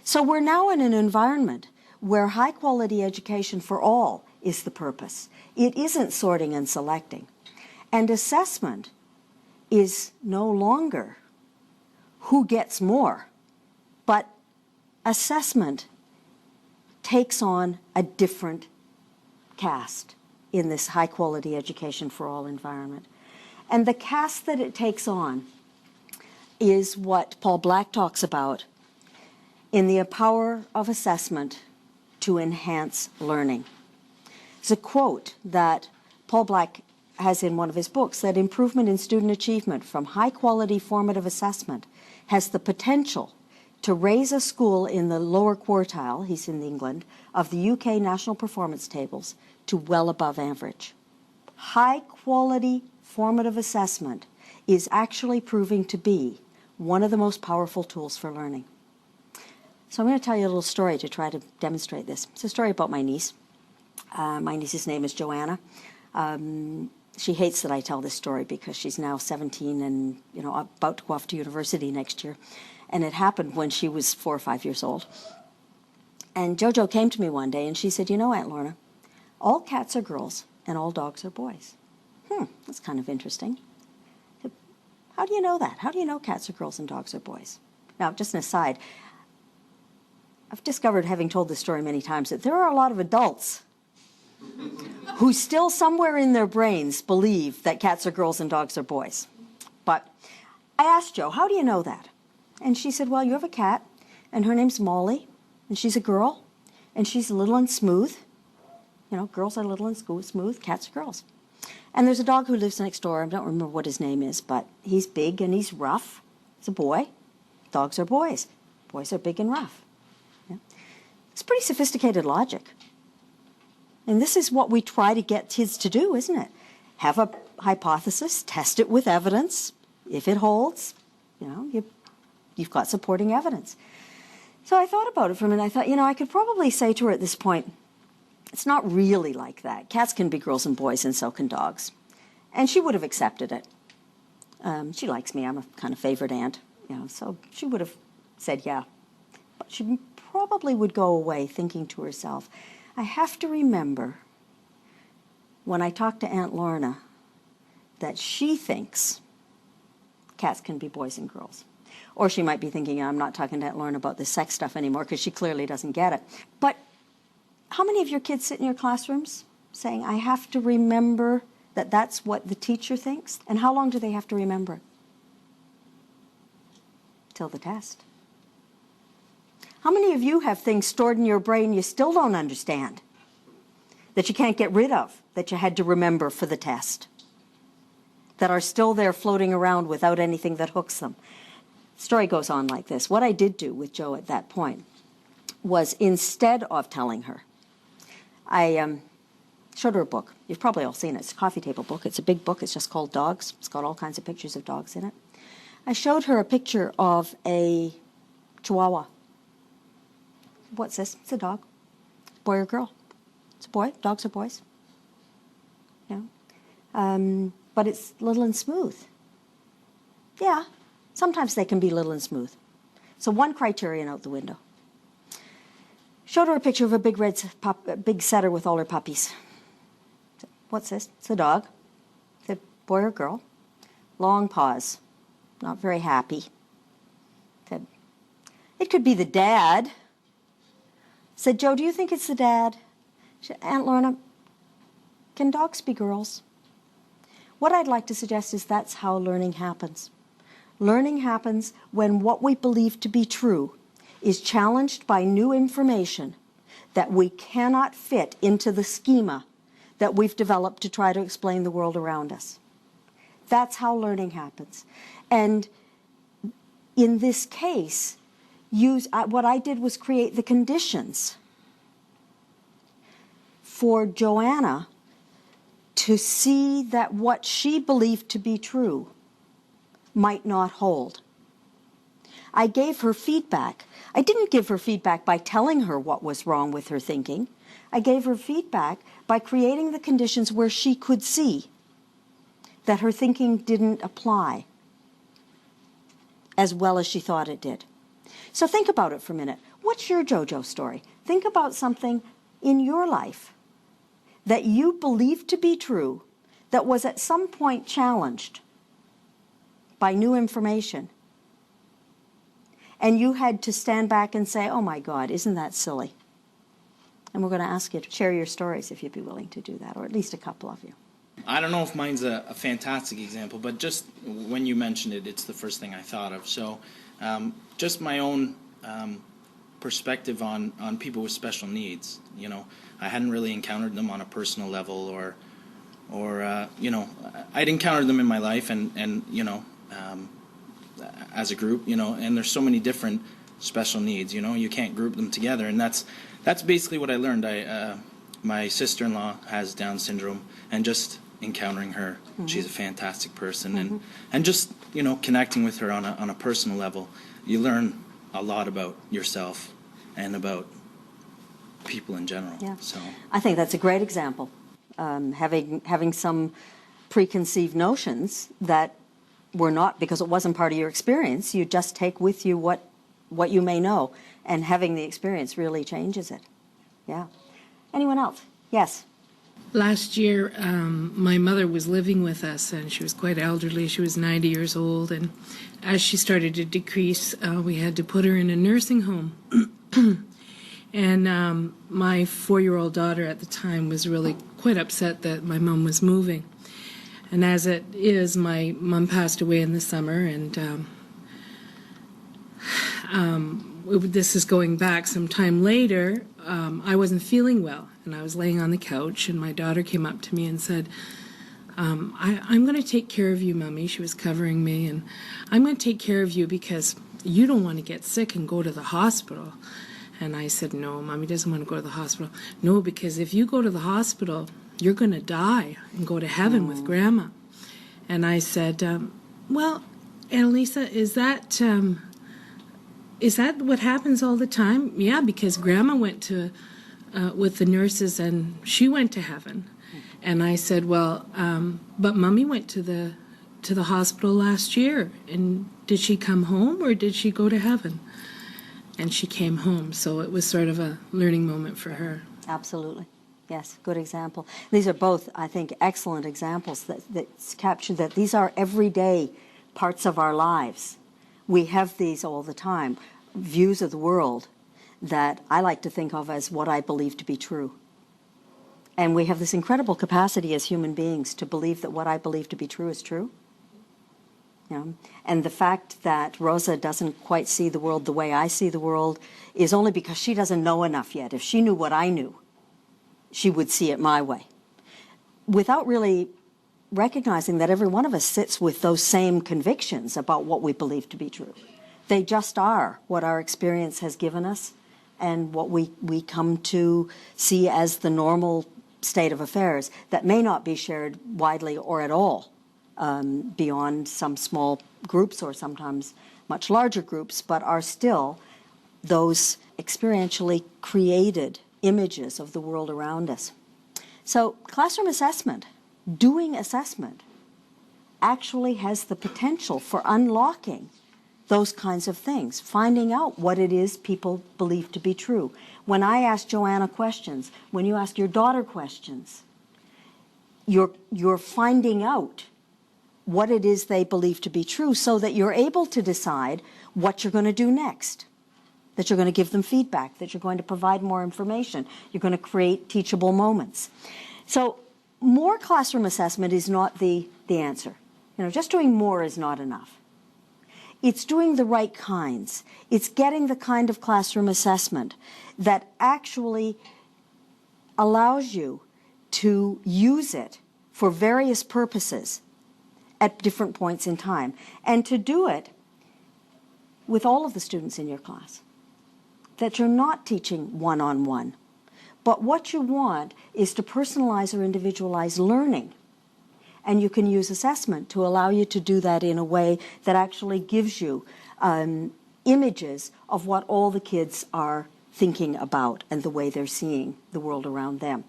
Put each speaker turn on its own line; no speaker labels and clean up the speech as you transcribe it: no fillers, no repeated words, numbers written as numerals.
So we're now in an environment where high-quality education for all is the purpose. It isn't sorting and selecting. And assessment is no longer who gets more, but assessment takes on a different cast in this high-quality education for all environment. And the cast that it takes on is what Paul Black talks about in the power of assessment to enhance learning. It's a quote that Paul Black has in one of his books, that improvement in student achievement from high-quality formative assessment has the potential to raise a school in the lower quartile, he's in England, of the UK national performance tables to well above average. High-quality formative assessment is actually proving to be one of the most powerful tools for learning. So I'm going to tell you a little story to try to demonstrate this. It's a story about my niece. My niece's name is Joanna. She hates that I tell this story because she's now 17 and about to go off to university next year. And it happened when she was 4 or 5 years old. And Jojo came to me one day and she said, "You know, Aunt Lorna, all cats are girls and all dogs are boys." That's kind of interesting. How do you know that? How do you know cats are girls and dogs are boys? Now, just an aside, I've discovered, having told this story many times, that there are a lot of adults who still somewhere in their brains believe that cats are girls and dogs are boys. But I asked Jo, "How do you know that?" And she said, "Well, you have a cat, and her name's Molly, and she's a girl, and she's little and smooth. You know, girls are little and smooth, cats are girls. And there's a dog who lives next door. I don't remember what his name is, but he's big and he's rough. He's a boy. Dogs are boys. Boys are big and rough." Yeah. It's pretty sophisticated logic. And this is what we try to get kids to do, isn't it? Have a hypothesis, test it with evidence. If it holds, you've got supporting evidence. So I thought about it for a minute. I thought, I could probably say to her at this point, it's not really like that. Cats can be girls and boys, and so can dogs. And she would have accepted it. She likes me. I'm a kind of favorite aunt, so she would have said yeah. But she probably would go away thinking to herself, I have to remember when I talk to Aunt Lorna that she thinks cats can be boys and girls. Or she might be thinking, I'm not talking to Aunt Lorna about this sex stuff anymore because she clearly doesn't get it. But how many of your kids sit in your classrooms saying, I have to remember that that's what the teacher thinks? And how long do they have to remember it? Till the test. How many of you have things stored in your brain you still don't understand, that you can't get rid of, that you had to remember for the test, that are still there floating around without anything that hooks them? The story goes on like this. What I did do with Jo at that point was, instead of telling her, I showed her a book. You've probably all seen it. It's a coffee table book. It's a big book. It's just called Dogs. It's got all kinds of pictures of dogs in it. I showed her a picture of a Chihuahua. What's this? It's a dog. Boy or girl? It's a boy. Dogs are boys. But it's little and smooth. Yeah, sometimes they can be little and smooth. So one criterion out the window. Showed her a picture of a big setter with all her puppies. What's this? It's a dog. It's a boy or girl. Long paws. Not very happy. Said, it could be the dad. Said, Jo, do you think it's the dad? She said, Aunt Lorna, can dogs be girls? What I'd like to suggest is that's how learning happens. Learning happens when what we believe to be true is challenged by new information that we cannot fit into the schema that we've developed to try to explain the world around us. That's how learning happens. And in this case, what I did was create the conditions for Joanna to see that what she believed to be true might not hold. I gave her feedback. I didn't give her feedback by telling her what was wrong with her thinking. I gave her feedback by creating the conditions where she could see that her thinking didn't apply as well as she thought it did. So think about it for a minute. What's your JoJo story? Think about something in your life that you believed to be true that was at some point challenged by new information. And you had to stand back and say, oh my God, isn't that silly? And we're going to ask you to share your stories if you'd be willing to do that, or at least a couple of you.
I don't know if mine's a fantastic example, but just when you mentioned it, it's the first thing I thought of. So just my own perspective on people with special needs. You know, I hadn't really encountered them on a personal level, or you know, I'd encountered them in my life, and you know, as a group, you know, and there's so many different special needs. You know, you can't group them together, and that's basically what I learned. My sister-in-law has Down syndrome, and just encountering her, she's a fantastic person, and just, you know, connecting with her on a personal level, you learn a lot about yourself and about people in general.
Yeah.
So
I think that's a great example. Having some preconceived notions that were not, because it wasn't part of your experience, you just take with you what you may know, and having the experience really changes it. Yeah. Anyone else? Yes.
Last year, my mother was living with us, and she was quite elderly. She was 90 years old, and as she started to decrease, we had to put her in a nursing home. And my 4-year-old daughter at the time was really quite upset that my mom was moving. And as it is, my mom passed away in the summer, and this is going back some time later. I wasn't feeling well, and I was laying on the couch, and my daughter came up to me and said, I'm going to take care of you, Mommy. She was covering me, and I'm going to take care of you because you don't want to get sick and go to the hospital. And I said, no, Mommy doesn't want to go to the hospital. No, because if you go to the hospital, you're going to die and go to heaven with Grandma. And I said, well, Annalisa, is that what happens all the time? Yeah, because Grandma went to with the nurses, and she went to heaven. And I said, well, but Mommy went to the hospital last year, and did she come home or did she go to heaven? And she came home, so it was sort of a learning moment for her.
Absolutely. Yes, good example. These are both, I think, excellent examples that capture that these are everyday parts of our lives. We have these all the time, views of the world that I like to think of as what I believe to be true. And we have this incredible capacity as human beings to believe that what I believe to be true is true. You know? And the fact that Rosa doesn't quite see the world the way I see the world is only because she doesn't know enough yet. If she knew what I knew, she would see it my way. Without really recognizing that every one of us sits with those same convictions about what we believe to be true. They just are what our experience has given us and what we come to see as the normal state of affairs that may not be shared widely or at all beyond some small groups or sometimes much larger groups, but are still those experientially created images of the world around us. So classroom assessment, doing assessment, actually has the potential for unlocking those kinds of things, finding out what it is people believe to be true. When I ask Joanna questions, when you ask your daughter questions, you're finding out what it is they believe to be true so that you're able to decide what you're going to do next, that you're going to give them feedback, that you're going to provide more information, you're going to create teachable moments. So more classroom assessment is not the answer. You know, just doing more is not enough. It's doing the right kinds. It's getting the kind of classroom assessment that actually allows you to use it for various purposes at different points in time, and to do it with all of the students in your class. That you're not teaching one-on-one, but what you want is to personalize or individualize learning. And you can use assessment to allow you to do that in a way that actually gives you images of what all the kids are thinking about and the way they're seeing the world around them.